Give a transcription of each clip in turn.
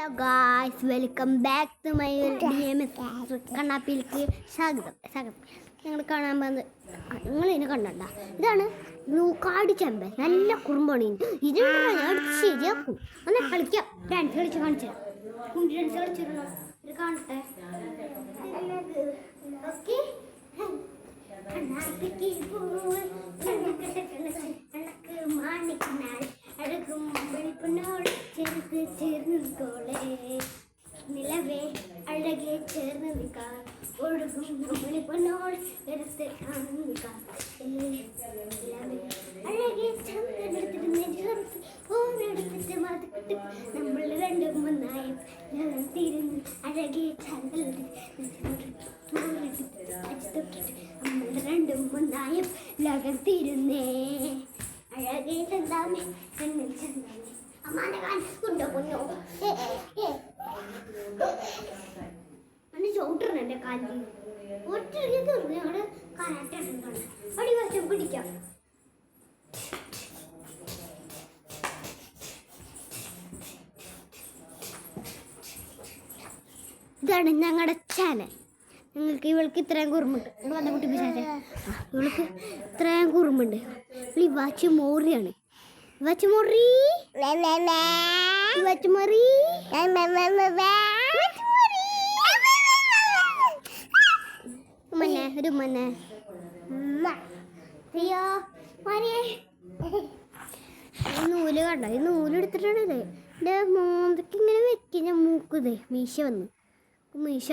Hello guys, welcome back to my കണ്ണാപ്പിയിലേക്ക് സ്വാഗതം. ഞങ്ങൾ കാണാൻ പോകുന്നത് നിങ്ങളിതിനെ കണ്ടണ്ട, ഇതാണ് കാടി ചെമ്പൻ. നല്ല കുറുമ്പാണ് ഇത്. ഞാൻ ശരിയാക്കും. ഒന്ന് കളിക്കാം. ഡാൻസ് കളിച്ച് കാണിച്ചു ഡാൻസ് കളിച്ചിരുന്നു. ഇത് കാണട്ടെ. നിലവേ അഴകെ ചേർന്ന് നിൽക്കാൻ ഒഴുകും പൊന്നോട് എടുത്ത് നിൽക്കാം. അഴകെ ചേർന്നെടുത്തിട്ട് ഓരെടുത്തിട്ട് മതക്കിട്ട് നമ്മൾ രണ്ടും ഒന്നായും തിരിഞ്ഞ് അഴകെ നമ്മൾ രണ്ടും ഒന്നായും ലോകം തിരുന്നേ. അഴകെ ചന്താമേ എന്നിൽ ചന്ദനേ അമ്മാനെ കാണിച്ചുണ്ടോ പൊന്നോ. ചോട്ടറുണ്ട് എൻ്റെ കാലിൽ ഒറ്റ തീർന്നു. ഞങ്ങളുടെ കരാട്ടുണ്ട് അടി വശം പിടിക്കാം. ഇതാണ് ഞങ്ങളുടെ ചാനൽ. ഇവൾക്ക് ഇത്രയും കുറുമുണ്ട്. വന്ന കുട്ടി പിശാചെ ഇവൾക്ക് ഇത്രയും കുറുമുണ്ട്. ഈ വാച്ച് മോറിയാണ്. വച്ചുമൊറി വച്ചുമൊറി മന്നെ ഒരു മന്നെ അയ്യോ നൂല് കണ്ടോ? ഈ നൂല് എടുത്തിട്ടാണല്ലേ എൻ്റെ മോന്തക്ക് ഇങ്ങനെ വെക്കുന്ന മൂക്കുതേ. മീശ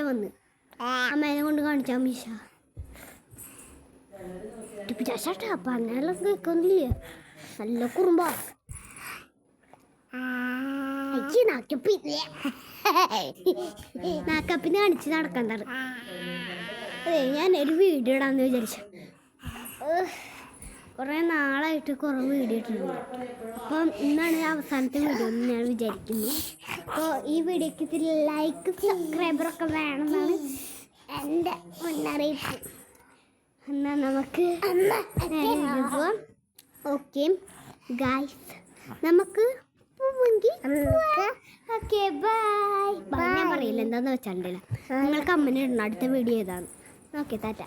വന്ന് അമ്മേനെ കൊണ്ട് കാണിച്ചാ മീശ പിച്ചാട്ടാ. അപ്പം അങ്ങനെയുള്ള കേൾക്കൊന്നുമില്ല. നല്ല കുറുമ്പാ. നാക്കപ്പിന്ന് കാണിച്ച് നടക്കണ്ടാണ്. അതെ, ഞാനൊരു വീഡിയോ ഇടാമെന്ന് വിചാരിച്ചു. കുറേ നാളായിട്ട് കുറേ വീഡിയോ ഇട്ടിട്ടുണ്ട്. അപ്പം ഇന്നാണ് അവസാനത്തെ വീഡിയോ എന്ന് ഞാൻ വിചാരിക്കുന്നു. അപ്പോൾ ഈ വീഡിയോക്ക് ഇത്തിരി ലൈക്ക് സബ്സ്ക്രൈബറൊക്കെ വേണമെന്നാണ് എൻ്റെ മുന്നറിയിപ്പ്. എന്നാൽ നമുക്ക് പോവാം. ഓക്കെ ഗായ്സ്, നമുക്ക് ഓക്കെ ബൈ. ഞാൻ പറയില്ല എന്താന്ന് വെച്ചാൽ നിങ്ങൾ കമ്മനി ഇടണം. അടുത്ത വീഡിയോ ഏതാണ്? ഓക്കെ, ടാറ്റ.